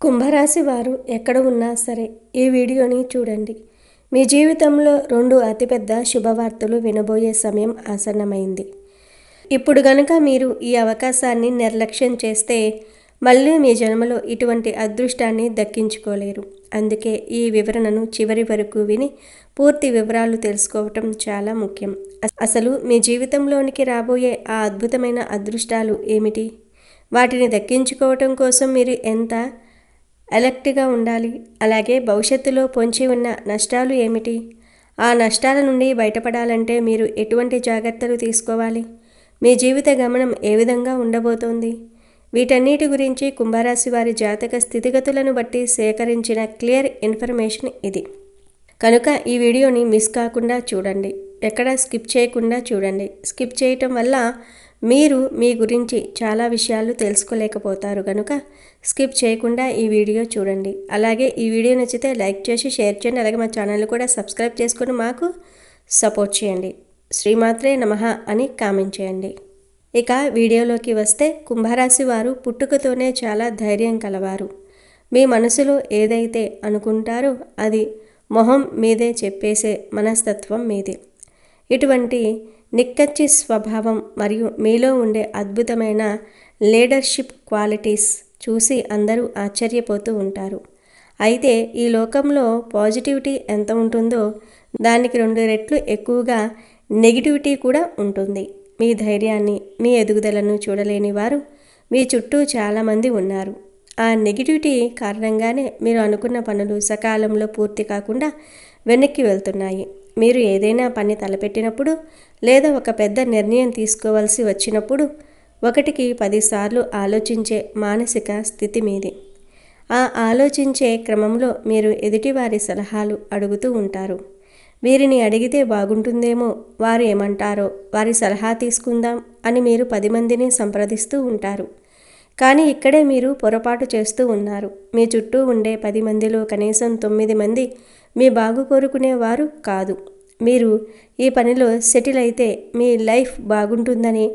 కుంభరాశి వారు ఎక్కడ ఉన్నా సరే ఈ వీడియోని చూడండి. మీ జీవితంలో 2 అతిపెద్ద శుభవార్తలు వినబోయే సమయం ఆసన్నమైంది. ఇప్పుడు గనుక మీరు ఈ అవకాశాన్ని నిర్లక్ష్యం చేస్తే మళ్ళీ మీ జన్మలో ఇటువంటి అదృష్టాన్ని దక్కించుకోలేరు. అందుకే ఈ వివరణను చివరి వరకు విని పూర్తి వివరాలు తెలుసుకోవటం చాలా ముఖ్యం. అసలు మీ జీవితంలోనికి రాబోయే ఆ అద్భుతమైన అదృష్టాలు ఏమిటి? వాటిని దక్కించుకోవటం కోసం మీరు ఎంత అలర్ట్గా ఉండాలి? అలాగే భవిష్యత్తులో పొంచి ఉన్న నష్టాలు ఏమిటి? ఆ నష్టాల నుండి బయటపడాలంటే మీరు ఎటువంటి జాగ్రత్తలు తీసుకోవాలి? మీ జీవిత గమనం ఏ విధంగా ఉండబోతోంది? వీటన్నిటి గురించి కుంభరాశి వారి జాతక స్థితిగతులను బట్టి సేకరించిన క్లియర్ ఇన్ఫర్మేషన్ ఇది. కనుక ఈ వీడియోని మిస్ కాకుండా చూడండి. ఎక్కడా స్కిప్ చేయకుండా చూడండి. స్కిప్ చేయటం వల్ల మీరు మీ గురించి చాలా విషయాలు తెలుసుకోలేకపోతారు. కనుక స్కిప్ చేయకుండా ఈ వీడియో చూడండి. అలాగే ఈ వీడియో నచ్చితే లైక్ చేసి షేర్ చేయండి. అలాగే మా ఛానల్ కూడా సబ్స్క్రైబ్ చేసుకొని మాకు సపోర్ట్ చేయండి. శ్రీమాత్రే నమః అని కామెంట్ చేయండి. ఇక వీడియోలోకి వస్తే, కుంభరాశి వారు పుట్టుకతోనే చాలా ధైర్యం కలవారు. మీ మనసులో ఏదైతే అనుకుంటారో అది మొహం మీదే చెప్పేసే మనస్తత్వం మీది. ఇటువంటి నిక్కచ్చి స్వభావం మరియు మీలో ఉండే అద్భుతమైన లీడర్షిప్ క్వాలిటీస్ చూసి అందరూ ఆశ్చర్యపోతూ ఉంటారు. అయితే ఈ లోకంలో పాజిటివిటీ ఎంత ఉంటుందో దానికి 2 రెట్లు ఎక్కువగా నెగిటివిటీ కూడా ఉంటుంది. మీ ధైర్యాన్ని, మీ ఎదుగుదలను చూడలేని వారు మీ చుట్టూ చాలామంది ఉన్నారు. ఆ నెగిటివిటీ కారణంగానే మీరు అనుకున్న పనులు సకాలంలో పూర్తి కాకుండా వెనక్కి వెళ్తున్నాయి. మీరు ఏదైనా పని తలపెట్టినప్పుడు లేదా ఒక పెద్ద నిర్ణయం తీసుకోవాల్సి వచ్చినప్పుడు 1కి 10 సార్లు ఆలోచించే మానసిక స్థితి మీది. ఆ ఆలోచించే క్రమంలో మీరు ఎదుటివారి సలహాలు అడుగుతూ ఉంటారు. వీరిని అడిగితే బాగుంటుందేమో, వారు ఏమంటారో, వారి సలహా తీసుకుందాం అని మీరు 10 మందిని సంప్రదిస్తూ ఉంటారు. కానీ ఇక్కడే మీరు పొరపాటు చేస్తూ ఉన్నారు. మీ చుట్టూ ఉండే 10 మందిలో కనీసం 9 మంది మీ బాగు కోరుకునేవారు కాదు. మీరు ఈ పనిలో సెటిల్ అయితే మీ లైఫ్ బాగుంటుందని,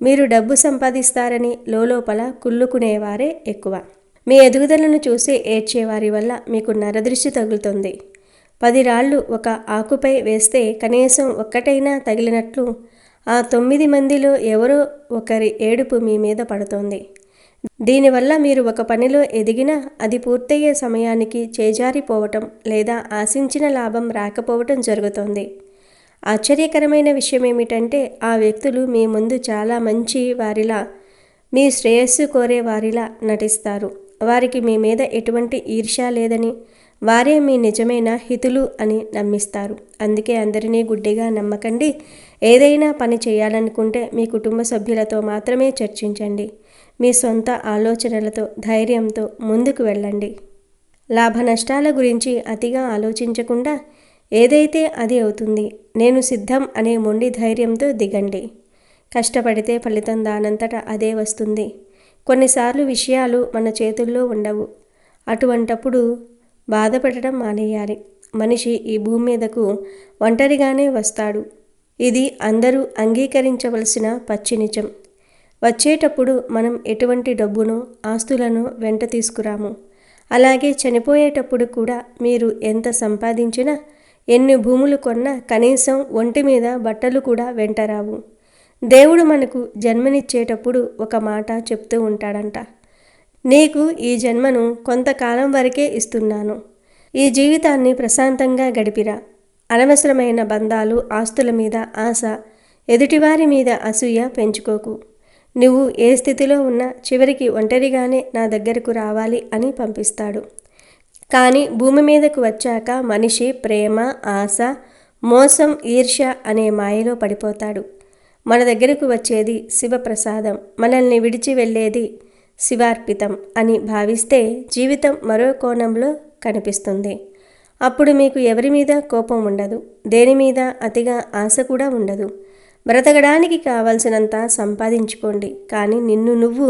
మీరు డబ్బు సంపాదిస్తారని లోలోపల కుళ్ళుకునేవారే ఎక్కువ. మీ ఎదుగుదలను చూసి ఏడ్చేవారి వల్ల మీకు నరదృష్టి తగులుతుంది. 10 రాళ్ళు ఒక ఆకుపై వేస్తే కనీసం ఒక్కటైనా తగిలినట్లు ఆ 9 మందిలో ఎవరో ఒకరి ఏడుపు మీ మీద పడుతోంది. దీనివల్ల మీరు ఒక పనిలో ఎదిగినా అది పూర్తయ్యే సమయానికి చేజారిపోవటం లేదా ఆశించిన లాభం రాకపోవటం జరుగుతోంది. ఆశ్చర్యకరమైన విషయం ఏమిటంటే ఆ వ్యక్తులు మీ ముందు చాలా మంచి వారిలా, మీ శ్రేయస్సు కోరే వారిలా నటిస్తారు. వారికి మీ మీద ఎటువంటి ఈర్ష్య లేదని, వారే మీ నిజమైన హితులు అని నమ్మిస్తారు. అందుకే అందరినీ గుడ్డిగా నమ్మకండి. ఏదైనా పని చేయాలనుకుంటే మీ కుటుంబ సభ్యులతో మాత్రమే చర్చించండి. మీ సొంత ఆలోచనలతో ధైర్యంతో ముందుకు వెళ్ళండి. లాభ నష్టాల గురించి అతిగా ఆలోచించకుండా ఏదైతే అది అవుతుంది, నేను సిద్ధం అనే మొండి ధైర్యంతో దిగండి. కష్టపడితే ఫలితం దానంతట అదే వస్తుంది. కొన్నిసార్లు విషయాలు మన చేతుల్లో ఉండవు. అటువంటప్పుడు బాధపడటం మానేయాలి. మనిషి ఈ భూమి మీదకు ఒంటరిగానే వస్తాడు. ఇది అందరూ అంగీకరించవలసిన పచ్చి నిజం. వచ్చేటప్పుడు మనం ఎటువంటి డబ్బునో ఆస్తులను వెంట తీసుకురాము. అలాగే చనిపోయేటప్పుడు కూడా మీరు ఎంత సంపాదించినా, ఎన్ని భూములు కొన్నా కనీసం ఒంటి మీద బట్టలు కూడా వెంటరావు. దేవుడు మనకు జన్మనిచ్చేటప్పుడు ఒక మాట చెప్తూ ఉంటాడంట, నీకు ఈ జన్మను కొంతకాలం వరకే ఇస్తున్నాను. ఈ జీవితాన్ని ప్రశాంతంగా గడిపిరా. అనవసరమైన బంధాలు, ఆస్తుల మీద ఆశ, ఎదుటివారి మీద అసూయ పెంచుకోకు. నువ్వు ఏ స్థితిలో ఉన్నా చివరికి ఒంటరిగానే నా దగ్గరకు రావాలి అని పంపిస్తాడు. కానీ భూమి మీదకు వచ్చాక మనిషి ప్రేమ, ఆశ, మోసం, ఈర్ష్య అనే మాయలో పడిపోతాడు. మన దగ్గరకు వచ్చేది శివప్రసాదం, మనల్ని విడిచి వెళ్ళేది శివార్పితం అని భావిస్తే జీవితం మరో కోణంలో కనిపిస్తుంది. అప్పుడు మీకు ఎవరి మీద కోపం ఉండదు, దేని మీద అతిగా ఆశ కూడా ఉండదు. బ్రతకడానికి కావలసినంత సంపాదించుకోండి, కానీ నిన్ను నువ్వు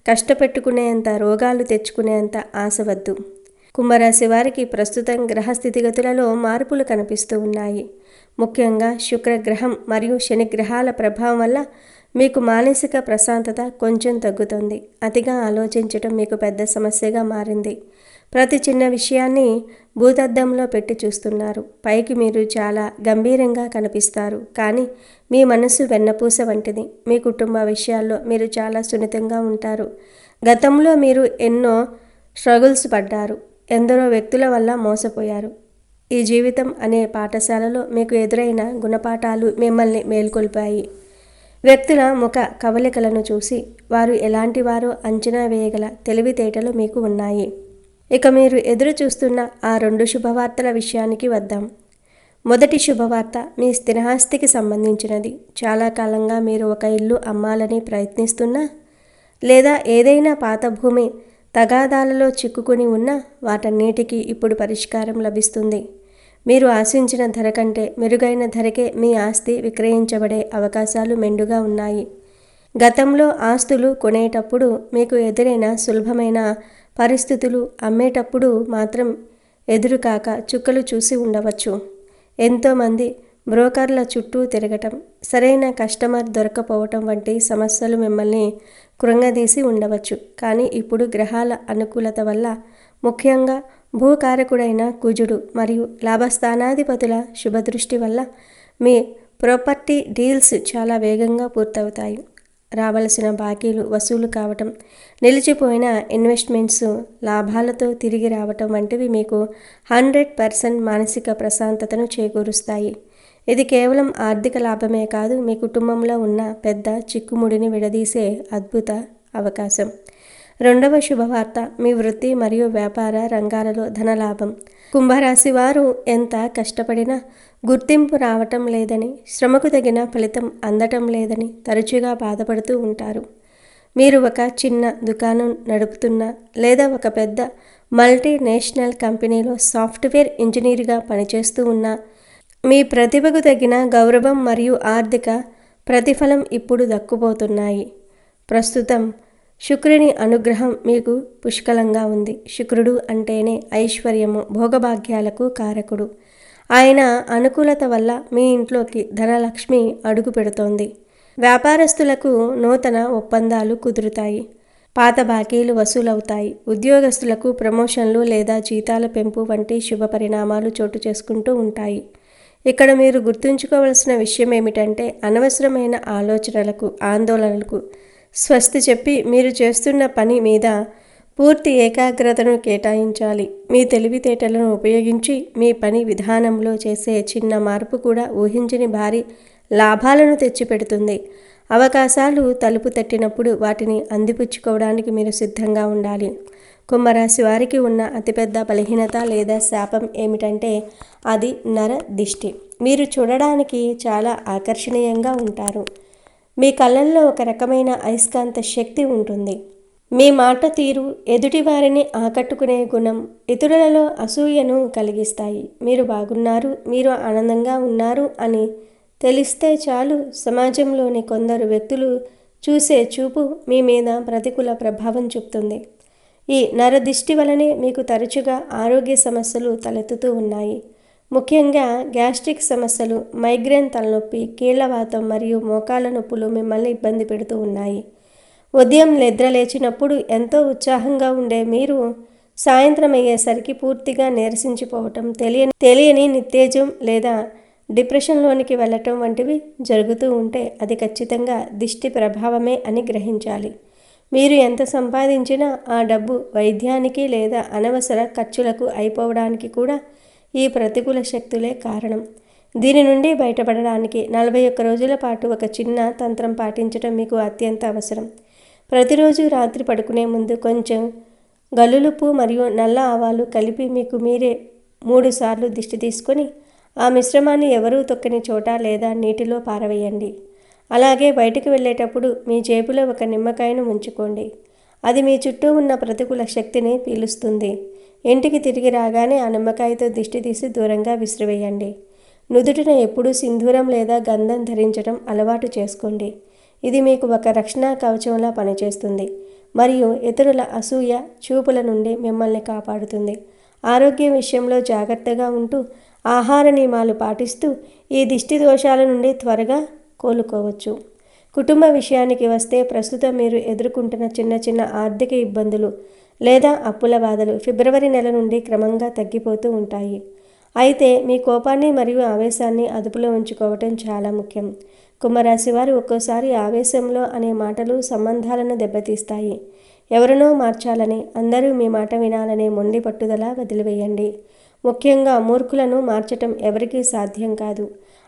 కష్టపెట్టుకునేంత, రోగాలు తెచ్చుకునేంత ఆశ వద్దు. కుంభరాశి వారికి ప్రస్తుతం గ్రహ స్థితిగతులలో మార్పులు కనిపిస్తూ ఉన్నాయి. ముఖ్యంగా శుక్రగ్రహం మరియు శని గ్రహాల ప్రభావం వల్ల మీకు మానసిక ప్రశాంతత కొంచెం తగ్గుతుంది. అతిగా ఆలోచించటం మీకు పెద్ద సమస్యగా మారింది. ప్రతి చిన్న విషయాన్ని భూతద్దంలో పెట్టి చూస్తున్నారు. పైకి మీరు చాలా గంభీరంగా కనిపిస్తారు, కానీ మీ మనసు వెన్నపూస వంటిది. మీ కుటుంబ విషయాల్లో మీరు చాలా సున్నితంగా ఉంటారు. గతంలో మీరు ఎన్నో స్ట్రగుల్స్ పడ్డారు. ఎందరో వ్యక్తుల వల్ల మోసపోయారు. ఈ జీవితం అనే పాఠశాలలో మీకు ఎదురైన గుణపాఠాలు మిమ్మల్ని మేల్కొల్పాయి. వ్యక్తుల ముఖ కవలికలను చూసి వారు ఎలాంటి వారో అంచనా వేయగల తెలివితేటలు మీకు ఉన్నాయి. ఇక మీరు ఎదురు చూస్తున్న ఆ 2 శుభవార్తల విషయానికి వద్దాం. మొదటి శుభవార్త మీ స్థిరాస్తికి సంబంధించినది. చాలా కాలంగా మీరు ఒక ఇల్లు అమ్మాలని ప్రయత్నిస్తున్నా, లేదా ఏదైనా పాత భూమి తగాదాలలో చిక్కుకుని ఉన్నా వాటన్నిటికీ ఇప్పుడు పరిష్కారం లభిస్తుంది. మీరు ఆశించిన ధర కంటే మెరుగైన ధరకే మీ ఆస్తి విక్రయించబడే అవకాశాలు మెండుగా ఉన్నాయి. గతంలో ఆస్తులు కొనేటప్పుడు మీకు ఎదురైన సులభమైన పరిస్థితులు అమ్మేటప్పుడు మాత్రం ఎదురుకాక చుక్కలు చూసి ఉండవచ్చు. ఎంతోమంది బ్రోకర్ల చుట్టూ తిరగటం, సరైన కస్టమర్ దొరకపోవటం వంటి సమస్యలు మిమ్మల్ని కృంగదీసి ఉండవచ్చు. కానీ ఇప్పుడు గ్రహాల అనుకూలత వల్ల, ముఖ్యంగా భూకారకుడైన కుజుడు మరియు లాభస్థానాధిపతుల శుభదృష్టి వల్ల మీ ప్రాపర్టీ డీల్స్ చాలా వేగంగా పూర్తవుతాయి. రావలసిన బాకీలు వసూలు కావటం, నిలిచిపోయిన ఇన్వెస్ట్మెంట్స్ లాభాలతో తిరిగి రావటం వంటివి మీకు 100% మానసిక ప్రశాంతతను చేకూరుస్తాయి. ఇది కేవలం ఆర్థిక లాభమే కాదు, మీ కుటుంబంలో ఉన్న పెద్ద చిక్కుముడిని విడదీసే అద్భుత అవకాశం. రెండవ శుభవార్త మీ వృత్తి మరియు వ్యాపార రంగాలలో ధనలాభం. కుంభరాశి వారు ఎంత కష్టపడినా గుర్తింపు రావటం లేదని, శ్రమకు తగిన ఫలితం అందటం లేదని తరచుగా బాధపడుతూ ఉంటారు. మీరు ఒక చిన్న దుకాణం నడుపుతున్నా, లేదా ఒక పెద్ద మల్టీనేషనల్ కంపెనీలో సాఫ్ట్వేర్ ఇంజనీర్గా పనిచేస్తూ ఉన్నా, మీ ప్రతిభకు తగిన గౌరవం మరియు ఆర్థిక ప్రతిఫలం ఇప్పుడు దక్కుపోతున్నాయి. ప్రస్తుతం శుక్రుని అనుగ్రహం మీకు పుష్కలంగా ఉంది. శుక్రుడు అంటేనే ఐశ్వర్యము, భోగభాగ్యాలకు కారకుడు. ఆయన అనుకూలత వల్ల మీ ఇంట్లోకి ధనలక్ష్మి అడుగు పెడుతోంది. వ్యాపారస్తులకు నూతన ఒప్పందాలు కుదురుతాయి. పాత బాకీలు వసూలవుతాయి. ఉద్యోగస్తులకు ప్రమోషన్లు లేదా జీతాల పెంపు వంటి శుభ పరిణామాలు చోటు చేసుకుంటూ ఉంటాయి. ఇక్కడ మీరు గుర్తుంచుకోవలసిన విషయం ఏమిటంటే, అనవసరమైన ఆలోచనలకు, ఆందోళనలకు స్వస్తి చెప్పి మీరు చేస్తున్న పని మీద పూర్తి ఏకాగ్రతను కేటాయించాలి. మీ తెలివితేటలను ఉపయోగించి మీ పని విధానంలో చేసే చిన్న మార్పు కూడా ఊహించని భారీ లాభాలను తెచ్చిపెడుతుంది. అవకాశాలు తలుపు తట్టినప్పుడు వాటిని అందిపుచ్చుకోవడానికి మీరు సిద్ధంగా ఉండాలి. కుంభరాశి వారికి ఉన్న అతిపెద్ద బలహీనత లేదా శాపం ఏమిటంటే అది నర దిష్టి. మీరు చూడడానికి చాలా ఆకర్షణీయంగా ఉంటారు. మీ కళ్ళల్లో ఒక రకమైన అయస్కాంత శక్తి ఉంటుంది. మీ మాట తీరు ఎదుటి వారిని ఆకట్టుకునే గుణం ఇతరులలో అసూయను కలిగిస్తాయి. మీరు బాగున్నారు, మీరు ఆనందంగా ఉన్నారు అని తెలిస్తే చాలు, సమాజంలోని కొందరు వ్యక్తులు చూసే చూపు మీ మీద ప్రతికూల ప్రభావం చూపుతుంది. ఈ నరదిష్టి వలనే మీకు తరచుగా ఆరోగ్య సమస్యలు తలెత్తుతూ ఉన్నాయి. ముఖ్యంగా గ్యాస్ట్రిక్ సమస్యలు, మైగ్రేన్ తలనొప్పి, కీళ్లవాతం మరియు మోకాళ్ళ నొప్పులు మిమ్మల్ని ఇబ్బంది పెడుతూ ఉన్నాయి. ఉదయం నిద్ర లేచినప్పుడు ఎంతో ఉత్సాహంగా ఉండే మీరు సాయంత్రం అయ్యేసరికి పూర్తిగా నీరసించిపోవటం, తెలియని నిత్తేజం లేదా డిప్రెషన్లోనికి వెళ్ళటం వంటివి జరుగుతూ ఉంటే అది ఖచ్చితంగా దిష్టి ప్రభావమే అని గ్రహించాలి. మీరు ఎంత సంపాదించినా ఆ డబ్బు వైద్యానికి లేదా అనవసర ఖర్చులకు అయిపోవడానికి కూడా ఈ ప్రతికూల శక్తులే కారణం. దీని నుండి బయటపడడానికి 41 రోజుల పాటు ఒక చిన్న తంత్రం పాటించడం మీకు అత్యంత అవసరం. ప్రతిరోజు రాత్రి పడుకునే ముందు కొంచెం గల్లులుప్పు మరియు నల్ల ఆవాలు కలిపి మీకు మీరే 3 సార్లు దిష్టి తీసుకొని ఆ మిశ్రమాన్ని ఎవరూ తొక్కని చోట లేదా నీటిలో పారవేయండి. అలాగే బయటికి వెళ్ళేటప్పుడు మీ జేబులో ఒక నిమ్మకాయను ఉంచుకోండి. అది మీ చుట్టూ ఉన్న ప్రతికూల శక్తిని పీలుస్తుంది. ఇంటికి తిరిగి రాగానే ఆ నిమ్మకాయతో దిష్టి తీసి దూరంగా విసిరివేయండి. నుదుటిన ఎప్పుడూ సింధూరం లేదా గంధం ధరించడం అలవాటు చేసుకోండి. ఇది మీకు ఒక రక్షణ కవచంలా పనిచేస్తుంది మరియు ఇతరుల అసూయ, చూపుల నుండి మిమ్మల్ని కాపాడుతుంది. ఆరోగ్యం విషయంలో జాగ్రత్తగా ఉంటూ ఆహార నియమాలు పాటిస్తూ ఈ దిష్టి దోషాల నుండి త్వరగా కోలుకోవచ్చు. కుటుంబ విషయానికి వస్తే ప్రస్తుతం మీరు ఎదుర్కొంటున్న చిన్న చిన్న ఆర్థిక ఇబ్బందులు లేదా అప్పుల బాధలు ఫిబ్రవరి నెల నుండి క్రమంగా తగ్గిపోతూ ఉంటాయి. అయితే మీ కోపాన్ని మరియు ఆవేశాన్ని అదుపులో ఉంచుకోవటం చాలా ముఖ్యం. కుంభరాశి వారు ఒక్కోసారి ఆవేశంలో అనే మాటలు సంబంధాలను దెబ్బతీస్తాయి. ఎవరినో మార్చాలని, అందరూ మీ మాట వినాలనే మొండి పట్టుదల వదిలివేయండి. ముఖ్యంగా మూర్ఖులను మార్చటం ఎవరికీ సాధ్యం కాదు.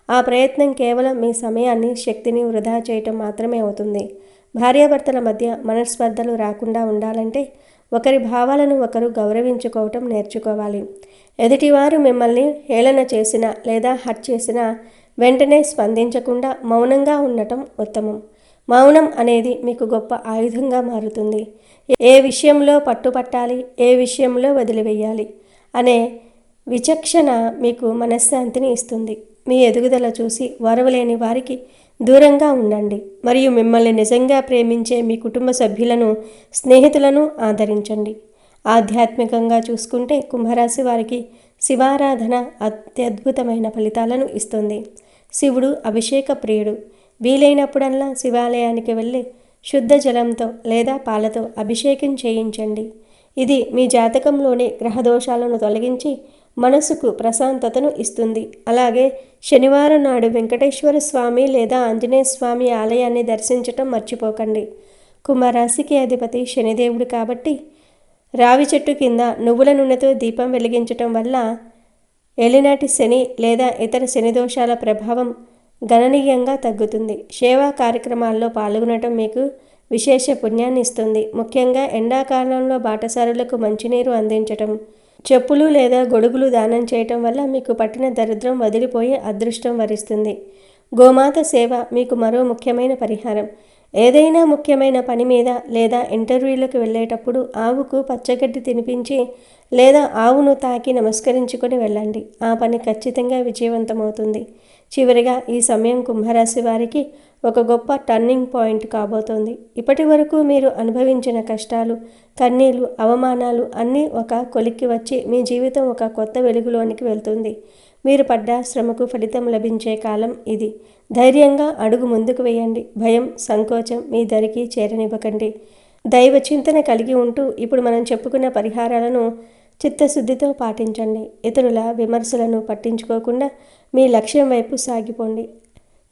ఆ ప్రయత్నం కేవలం మీ సమయాన్ని, శక్తిని వృధా చేయటం మాత్రమే అవుతుంది. భార్యాభర్తల మధ్య మనస్పర్ధలు రాకుండా ఉండాలంటే ఒకరి భావాలను ఒకరు గౌరవించుకోవటం నేర్చుకోవాలి. ఎదుటివారు మిమ్మల్ని హేళన చేసినా లేదా హర్ట్ చేసినా వెంటనే స్పందించకుండా మౌనంగా ఉండటం ఉత్తమం. మౌనం అనేది మీకు గొప్ప ఆయుధంగా మారుతుంది. ఏ విషయంలో పట్టుపట్టాలి, ఏ విషయంలో వదిలివేయాలి అనే విచక్షణ మీకు మనశ్శాంతిని ఇస్తుంది. మీ ఎదుగుదల చూసి ఓర్వలేని వారికి దూరంగా ఉండండి మరియు మిమ్మల్ని నిజంగా ప్రేమించే మీ కుటుంబ సభ్యులను, స్నేహితులను ఆదరించండి. ఆధ్యాత్మికంగా చూసుకుంటే కుంభరాశి వారికి శివారాధన అత్యద్భుతమైన ఫలితాలను ఇస్తుంది. శివుడు అభిషేక ప్రియుడు. వీలైనప్పుడల్లా శివాలయానికి వెళ్ళి శుద్ధ జలంతో లేదా పాలతో అభిషేకం చేయించండి. ఇది మీ జాతకంలోని గ్రహదోషాలను తొలగించి మనసుకు ప్రశాంతతను ఇస్తుంది. అలాగే శనివారం నాడు వెంకటేశ్వర స్వామి లేదా ఆంజనేయ స్వామి ఆలయాన్ని దర్శించటం మర్చిపోకండి. కుంభరాశికి అధిపతి శనిదేవుడు కాబట్టి రావి చెట్టు కింద నువ్వుల నూనెతో దీపం వెలిగించటం వల్ల ఏలినాటి శని లేదా ఇతర శని దోషాల ప్రభావం గణనీయంగా తగ్గుతుంది. సేవా కార్యక్రమాల్లో పాల్గొనటం మీకు విశేష పుణ్యాన్ని ఇస్తుంది. ముఖ్యంగా ఎండాకాలంలో బాటసారులకు మంచినీరు అందించటం, చెప్పులు లేదా గొడుగులు దానం చేయటం వల్ల మీకు పట్టిన దరిద్రం వదిలిపోయి అదృష్టం వరిస్తుంది. గోమాత సేవ మీకు మరో ముఖ్యమైన పరిహారం. ఏదైనా ముఖ్యమైన పని మీద లేదా ఇంటర్వ్యూలకు వెళ్ళేటప్పుడు ఆవుకు పచ్చగడ్డి తినిపించి లేదా ఆవును తాకి నమస్కరించుకొని వెళ్ళండి. ఆ పని ఖచ్చితంగా విజయవంతమవుతుంది. చివరిగా ఈ సమయం కుంభరాశి వారికి ఒక గొప్ప టర్నింగ్ పాయింట్ కాబోతోంది. ఇప్పటి వరకు మీరు అనుభవించిన కష్టాలు, కన్నీళ్లు, అవమానాలు అన్నీ ఒక కొలిక్కి వచ్చి మీ జీవితం ఒక కొత్త వెలుగులోనికి వెళ్తుంది. మీరు పడ్డ శ్రమకు ఫలితం లభించే కాలం ఇది. ధైర్యంగా అడుగు ముందుకు వేయండి. భయం, సంకోచం మీ దరికి చేరనివ్వకండి. దైవ చింతన కలిగి ఉంటూ ఇప్పుడు మనం చెప్పుకున్న పరిహారాలను చిత్తశుద్ధితో పాటించండి. ఇతరుల విమర్శలను పట్టించుకోకుండా మీ లక్ష్యం వైపు సాగిపోండి.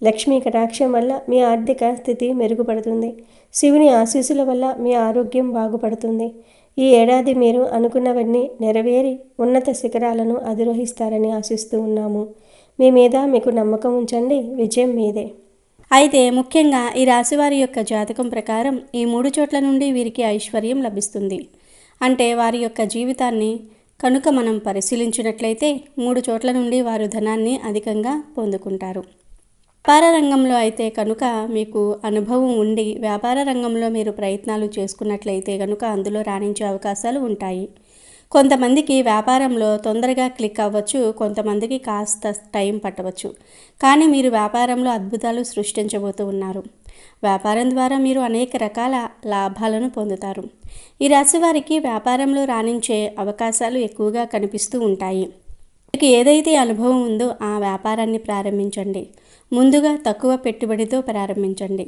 లక్ష్మీ కటాక్షం వల్ల మీ ఆర్థిక స్థితి మెరుగుపడుతుంది. శివుని ఆశీస్సుల వల్ల మీ ఆరోగ్యం బాగుపడుతుంది. ఈ ఏడాది మీరు అనుకున్నవన్నీ నెరవేరి ఉన్నత శిఖరాలను అధిరోహిస్తారని ఆశిస్తూ ఉన్నాము. మీ మీద మీకు నమ్మకం ఉంచండి, విజయం మీదే. అయితే ముఖ్యంగా ఈ రాశివారి యొక్క జాతకం ప్రకారం ఈ 3 చోట్ల నుండి వీరికి ఐశ్వర్యం లభిస్తుంది. అంటే వారి యొక్క జీవితాన్ని కనుక మనం పరిశీలించినట్లయితే 3 చోట్ల నుండి వారు ధనాన్ని అధికంగా పొందుకుంటారు. వ్యాపార రంగంలో అయితే కనుక మీకు అనుభవం ఉండి వ్యాపార రంగంలో మీరు ప్రయత్నాలు చేసుకున్నట్లయితే కనుక అందులో రాణించే అవకాశాలు ఉంటాయి. కొంతమందికి వ్యాపారంలో తొందరగా క్లిక్ అవ్వచ్చు, కొంతమందికి కాస్త టైం పట్టవచ్చు. కానీ మీరు వ్యాపారంలో అద్భుతాలు సృష్టించబోతూ ఉన్నారు. వ్యాపారం ద్వారా మీరు అనేక రకాల లాభాలను పొందుతారు. ఈ రాశి వారికి వ్యాపారంలో రాణించే అవకాశాలు ఎక్కువగా కనిపిస్తూ ఉంటాయి. మీకు ఏదైతే అనుభవం ఉందో ఆ వ్యాపారాన్ని ప్రారంభించండి. ముందుగా తక్కువ పెట్టుబడితో ప్రారంభించండి.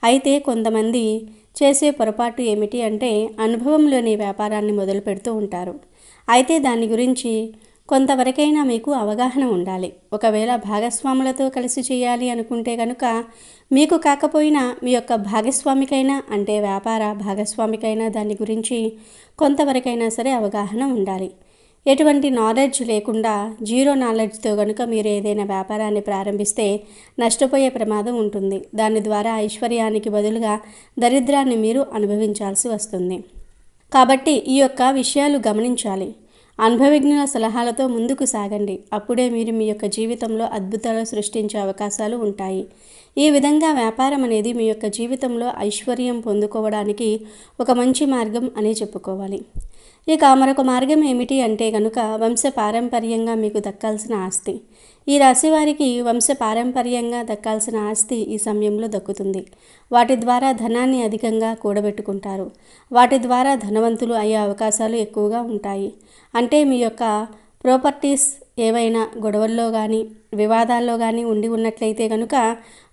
అయితే కొంతమంది చేసే పొరపాటు ఏమిటి అంటే అనుభవంలోని వ్యాపారాన్ని మొదలు పెడుతూ ఉంటారు. అయితే దాని గురించి కొంతవరకైనా మీకు అవగాహన ఉండాలి. ఒకవేళ భాగస్వాములతో కలిసి చేయాలి అనుకుంటే కనుక మీకు కాకపోయినా మీ యొక్క భాగస్వామికైనా అంటే వ్యాపార భాగస్వామికైనా దాని గురించి కొంతవరకైనా సరే అవగాహన ఉండాలి. ఎటువంటి నాలెడ్జ్ లేకుండా జీరో నాలెడ్జ్తో కనుక మీరు ఏదైనా వ్యాపారాన్ని ప్రారంభిస్తే నష్టపోయే ప్రమాదం ఉంటుంది. దాని ద్వారా ఐశ్వర్యానికి బదులుగా దరిద్రాన్ని మీరు అనుభవించాల్సి వస్తుంది. కాబట్టి ఈ యొక్క విషయాలు గమనించాలి. అనుభవజ్ఞుల సలహాలతో ముందుకు సాగండి. అప్పుడే మీరు మీ యొక్క జీవితంలో అద్భుతాలు సృష్టించే అవకాశాలు ఉంటాయి. ఈ విధంగా వ్యాపారం అనేది మీ యొక్క జీవితంలో ఐశ్వర్యం పొందుకోవడానికి ఒక మంచి మార్గం అని చెప్పుకోవాలి. ఇక మరొక మార్గం ఏమిటి అంటే కనుక వంశపారంపర్యంగా మీకు దక్కాల్సిన ఆస్తి. ఈ రాశి వారికి వంశపారంపర్యంగా దక్కాల్సిన ఆస్తి ఈ సమయంలో దక్కుతుంది. వాటి ద్వారా ధనాన్ని అధికంగా కూడబెట్టుకుంటారు. వాటి ద్వారా ధనవంతులు అయ్యే అవకాశాలు ఎక్కువగా ఉంటాయి. అంటే మీ యొక్క ప్రాపర్టీస్ ఏవైనా గొడవల్లో కానీ వివాదాల్లో కానీ ఉన్నట్లయితే కనుక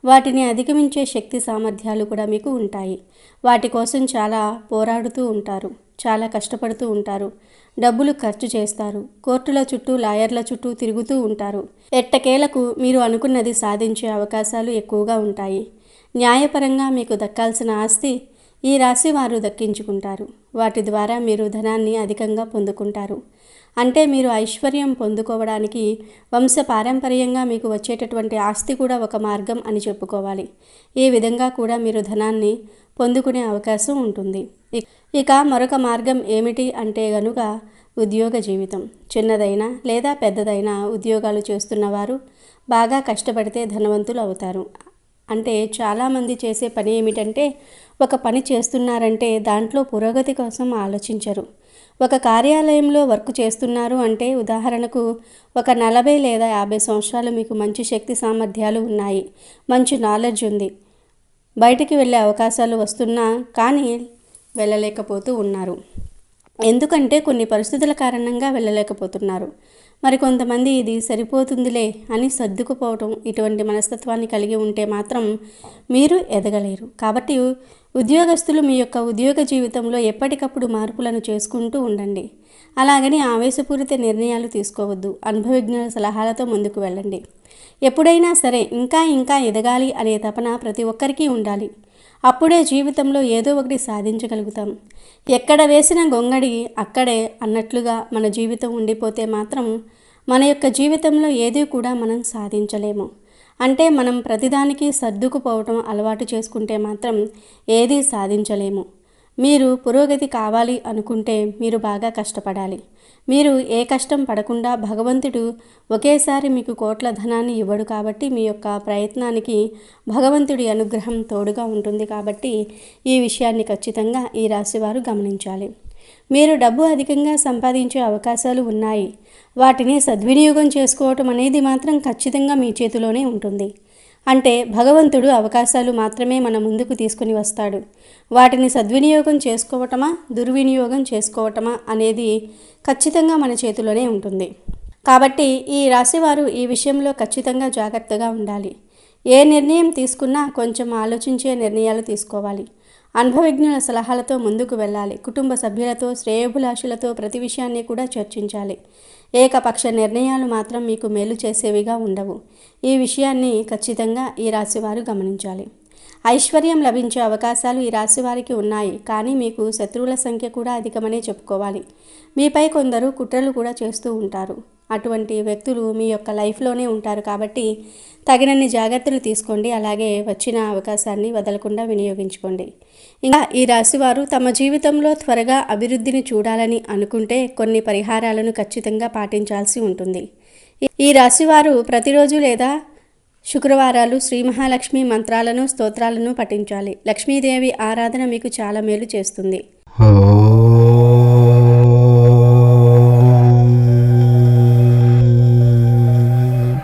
వాటిని అధిగమించే శక్తి సామర్థ్యాలు కూడా మీకు ఉంటాయి. వాటి కోసం చాలా పోరాడుతూ ఉంటారు, చాలా కష్టపడుతూ ఉంటారు, డబ్బులు ఖర్చు చేస్తారు, కోర్టుల చుట్టూ లాయర్ల చుట్టూ తిరుగుతూ ఉంటారు. ఎట్టకేలకు మీరు అనుకున్నది సాధించే అవకాశాలు ఎక్కువగా ఉంటాయి. న్యాయపరంగా మీకు దక్కాల్సిన ఆస్తి ఈ రాశి వారు దక్కించుకుంటారు. వాటి ద్వారా మీరు ధనాన్ని అధికంగా పొందుకుంటారు. అంటే మీరు ఐశ్వర్యం పొందుకోవడానికి వంశపారంపర్యంగా మీకు వచ్చేటటువంటి ఆస్తి కూడా ఒక మార్గం అని చెప్పుకోవాలి. ఈ విధంగా కూడా మీరు ధనాన్ని పొందుకునే అవకాశం ఉంటుంది. ఇక మరొక మార్గం ఏమిటి అంటే గనుక ఉద్యోగ జీవితం. చిన్నదైనా లేదా పెద్దదైనా ఉద్యోగాలు చేస్తున్నవారు బాగా కష్టపడితే ధనవంతులు అవుతారు. అంటే చాలామంది చేసే పని ఏమిటంటే ఒక పని చేస్తున్నారంటే దాంట్లో పురోగతి కోసం ఆలోచించరు. ఒక కార్యాలయంలో వర్క్ చేస్తున్నారు అంటే ఉదాహరణకు ఒక 40 లేదా 50 సంవత్సరాలు మీకు మంచి శక్తి సామర్థ్యాలు ఉన్నాయి, మంచి నాలెడ్జ్ ఉంది, బయటికి వెళ్ళే అవకాశాలు వస్తున్నా కానీ వెళ్ళలేకపోతూ ఉన్నారు. ఎందుకంటే కొన్ని పరిస్థితుల కారణంగా వెళ్ళలేకపోతున్నారు. మరి కొంతమంది ఇది సరిపోతుందిలే అని సర్దుకుపోవటం, ఇటువంటి మనస్తత్వాన్ని కలిగి ఉంటే మాత్రం మీరు ఎదగలేరు. కాబట్టి ఉద్యోగస్తులు మీ యొక్క ఉద్యోగ జీవితంలో ఎప్పటికప్పుడు మార్పులను చేసుకుంటూ ఉండండి. అలాగని ఆవేశపూరిత నిర్ణయాలు తీసుకోవద్దు. అనుభవజ్ఞుల సలహాలతో ముందుకు వెళ్ళండి. ఎప్పుడైనా సరే ఇంకా ఎదగాలి అనే తపన ప్రతి ఒక్కరికి ఉండాలి. అప్పుడే జీవితంలో ఏదో ఒకటి సాధించగలుగుతాం. ఎక్కడ వేసిన గొంగడి అక్కడే అన్నట్లుగా మన జీవితం ఉండిపోతే మాత్రం మన యొక్క జీవితంలో ఏది కూడా మనం సాధించలేము. అంటే మనం ప్రతిదానికి సర్దుకుపోవటం అలవాటు చేసుకుంటే మాత్రం ఏదీ సాధించలేము. మీరు పురోగతి కావాలి అనుకుంటే మీరు బాగా కష్టపడాలి. మీరు ఏ కష్టం పడకుండా భగవంతుడు ఒకేసారి మీకు కోట్ల ధనాన్ని ఇవ్వడు. కాబట్టి మీ యొక్క ప్రయత్నానికి భగవంతుడి అనుగ్రహం తోడుగా ఉంటుంది. కాబట్టి ఈ విషయాన్ని ఖచ్చితంగా ఈ రాశివారు గమనించాలి. మీరు డబ్బు అధికంగా సంపాదించే అవకాశాలు ఉన్నాయి. వాటిని సద్వినియోగం చేసుకోవటం అనేది మాత్రం ఖచ్చితంగా మీ చేతిలోనే ఉంటుంది. అంటే భగవంతుడు అవకాశాలు మాత్రమే మన ముందుకు తీసుకుని వస్తాడు. వాటిని సద్వినియోగం చేసుకోవటమా దుర్వినియోగం చేసుకోవటమా అనేది ఖచ్చితంగా మన చేతిలోనే ఉంటుంది. కాబట్టి ఈ రాశివారు ఈ విషయంలో ఖచ్చితంగా జాగ్రత్తగా ఉండాలి. ఏ నిర్ణయం తీసుకున్నా కొంచెం ఆలోచించే నిర్ణయాలు తీసుకోవాలి. అనుభవజ్ఞుల సలహాలతో ముందుకు వెళ్ళాలి. కుటుంబ సభ్యులతో శ్రేయోభిలాషులతో ప్రతి విషయాన్ని కూడా చర్చించాలి. ఏకపక్ష నిర్ణయాలు మాత్రం మీకు మేలు చేసేవిగా ఉండవు. ఈ విషయాన్ని ఖచ్చితంగా ఈ రాశివారు గమనించాలి. ఐశ్వర్యం లభించే అవకాశాలు ఈ రాశివారికి ఉన్నాయి. కానీ మీకు శత్రువుల సంఖ్య కూడా అధికమనే చెప్పుకోవాలి. మీపై కొందరు కుట్రలు కూడా చేస్తూ ఉంటారు. అటువంటి వ్యక్తులు మీ యొక్క లైఫ్లోనే ఉంటారు. కాబట్టి తగినన్ని జాగ్రత్తలు తీసుకోండి. అలాగే వచ్చిన అవకాశాన్ని వదలకుండా వినియోగించుకోండి. ఇంకా ఈ రాశివారు తమ జీవితంలో త్వరగా అభివృద్ధిని చూడాలని అనుకుంటే కొన్ని పరిహారాలను ఖచ్చితంగా పాటించాల్సి ఉంటుంది. ఈ రాశివారు ప్రతిరోజు లేదా శుక్రవారాలు శ్రీ మహాలక్ష్మి మంత్రాలను స్తోత్రాలను పఠించాలి. లక్ష్మీదేవి ఆరాధన మీకు చాలా మేలు చేస్తుంది.